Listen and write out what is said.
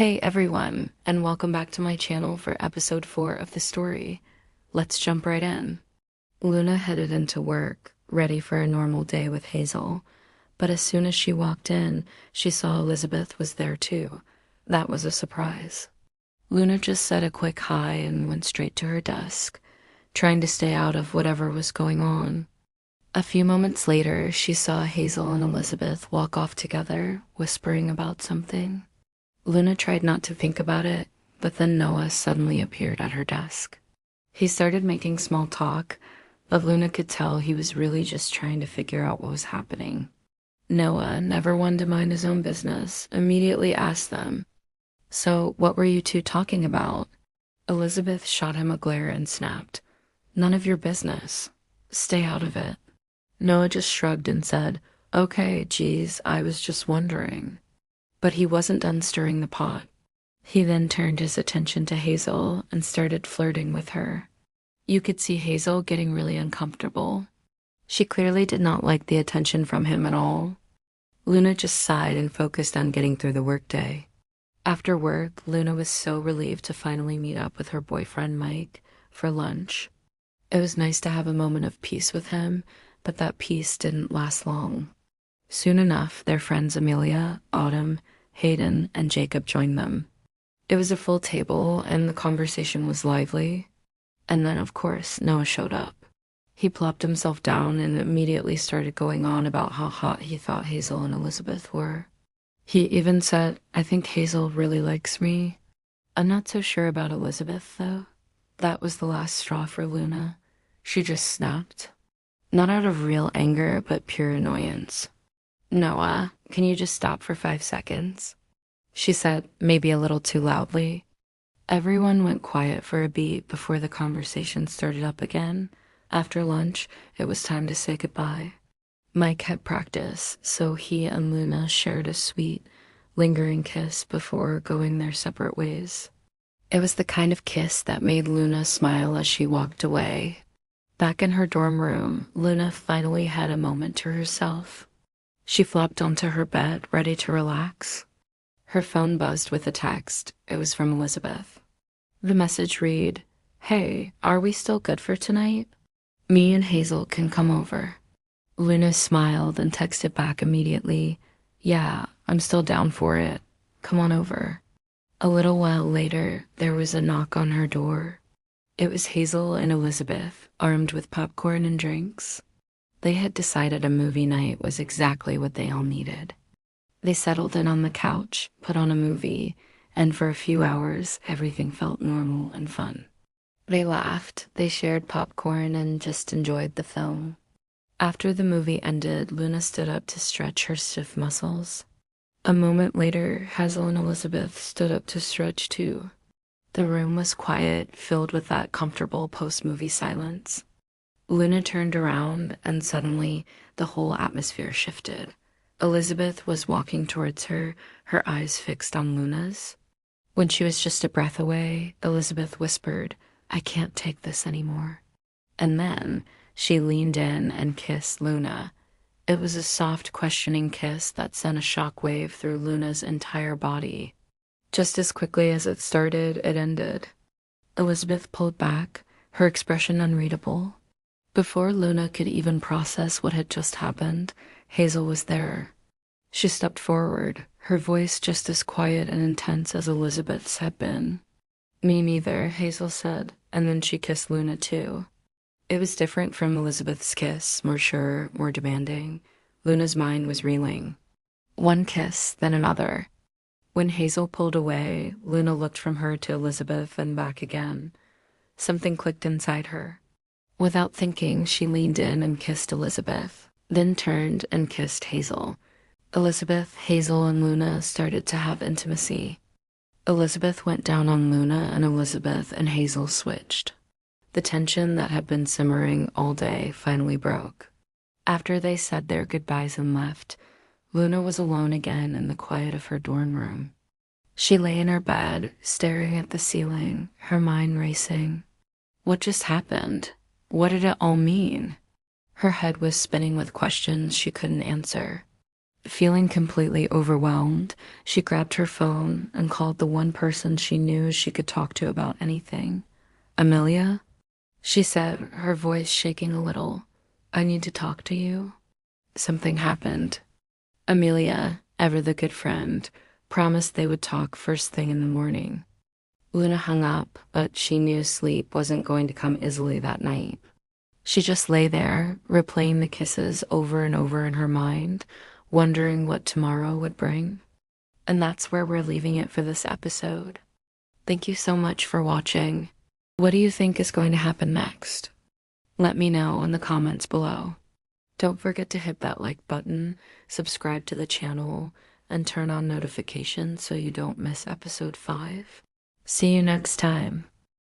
Hey everyone, and welcome back to my channel for episode 4 of the story. Let's jump right in. Luna headed into work, ready for a normal day with Hazel, but as soon as she walked in, she saw Elizabeth was there too. That was a surprise. Luna just said a quick hi and went straight to her desk, trying to stay out of whatever was going on. A few moments later, she saw Hazel and Elizabeth walk off together, whispering about something. Luna tried not to think about it, but then Noah suddenly appeared at her desk. He started making small talk, but Luna could tell he was really just trying to figure out what was happening. Noah, never one to mind his own business, immediately asked them, "So, what were you two talking about?" Elizabeth shot him a glare and snapped, "None of your business. Stay out of it." Noah just shrugged and said, "Okay, geez, I was just wondering." But he wasn't done stirring the pot. He then turned his attention to Hazel and started flirting with her. You could see Hazel getting really uncomfortable. She clearly did not like the attention from him at all. Luna just sighed and focused on getting through the workday. After work, Luna was so relieved to finally meet up with her boyfriend Mike for lunch. It was nice to have a moment of peace with him, but that peace didn't last long. Soon enough, their friends Amelia, Autumn, Hayden, and Jacob joined them. It was a full table, and the conversation was lively. And then, of course, Noah showed up. He plopped himself down and immediately started going on about how hot he thought Hazel and Elizabeth were. He even said, "I think Hazel really likes me." I'm not so sure about Elizabeth, though. That was the last straw for Luna. She just snapped. Not out of real anger, but pure annoyance. "Noah, can you just stop for 5 seconds?" she said, maybe a little too loudly. Everyone went quiet for a beat before the conversation started up again. After lunch, it was time to say goodbye. Mike had practice, so he and Luna shared a sweet, lingering kiss before going their separate ways. It was the kind of kiss that made Luna smile as she walked away. Back in her dorm room, Luna finally had a moment to herself. She flopped onto her bed, ready to relax. Her phone buzzed with a text. It was from Elizabeth. The message read, "Hey, are we still good for tonight? Me and Hazel can come over." Luna smiled and texted back immediately, "Yeah, I'm still down for it. Come on over." A little while later, there was a knock on her door. It was Hazel and Elizabeth, armed with popcorn and drinks. They had decided a movie night was exactly what they all needed. They settled in on the couch, put on a movie, and for a few hours, everything felt normal and fun. They laughed, they shared popcorn, and just enjoyed the film. After the movie ended, Luna stood up to stretch her stiff muscles. A moment later, Hazel and Elizabeth stood up to stretch too. The room was quiet, filled with that comfortable post-movie silence. Luna turned around, and suddenly, the whole atmosphere shifted. Elizabeth was walking towards her, her eyes fixed on Luna's. When she was just a breath away, Elizabeth whispered, "I can't take this anymore." And then, she leaned in and kissed Luna. It was a soft, questioning kiss that sent a shockwave through Luna's entire body. Just as quickly as it started, it ended. Elizabeth pulled back, her expression unreadable. Before Luna could even process what had just happened, Hazel was there. She stepped forward, her voice just as quiet and intense as Elizabeth's had been. "Me neither," Hazel said, and then she kissed Luna too. It was different from Elizabeth's kiss, more sure, more demanding. Luna's mind was reeling. One kiss, then another. When Hazel pulled away, Luna looked from her to Elizabeth and back again. Something clicked inside her. Without thinking, she leaned in and kissed Elizabeth, then turned and kissed Hazel. Elizabeth, Hazel, and Luna started to have intimacy. Elizabeth went down on Luna, and Elizabeth and Hazel switched. The tension that had been simmering all day finally broke. After they said their goodbyes and left, Luna was alone again in the quiet of her dorm room. She lay in her bed, staring at the ceiling, her mind racing. What just happened? What did it all mean? Her head was spinning with questions she couldn't answer. Feeling completely overwhelmed, she grabbed her phone and called the one person she knew she could talk to about anything. Amelia? She said, her voice shaking a little. I need to talk to you. Something happened. Amelia, ever the good friend, promised they would talk first thing in the morning. Luna hung up, but she knew sleep wasn't going to come easily that night. She just lay there, replaying the kisses over and over in her mind, wondering what tomorrow would bring. And that's where we're leaving it for this episode. Thank you so much for watching. What do you think is going to happen next? Let me know in the comments below. Don't forget to hit that like button, subscribe to the channel, and turn on notifications so you don't miss episode 5. See you next time.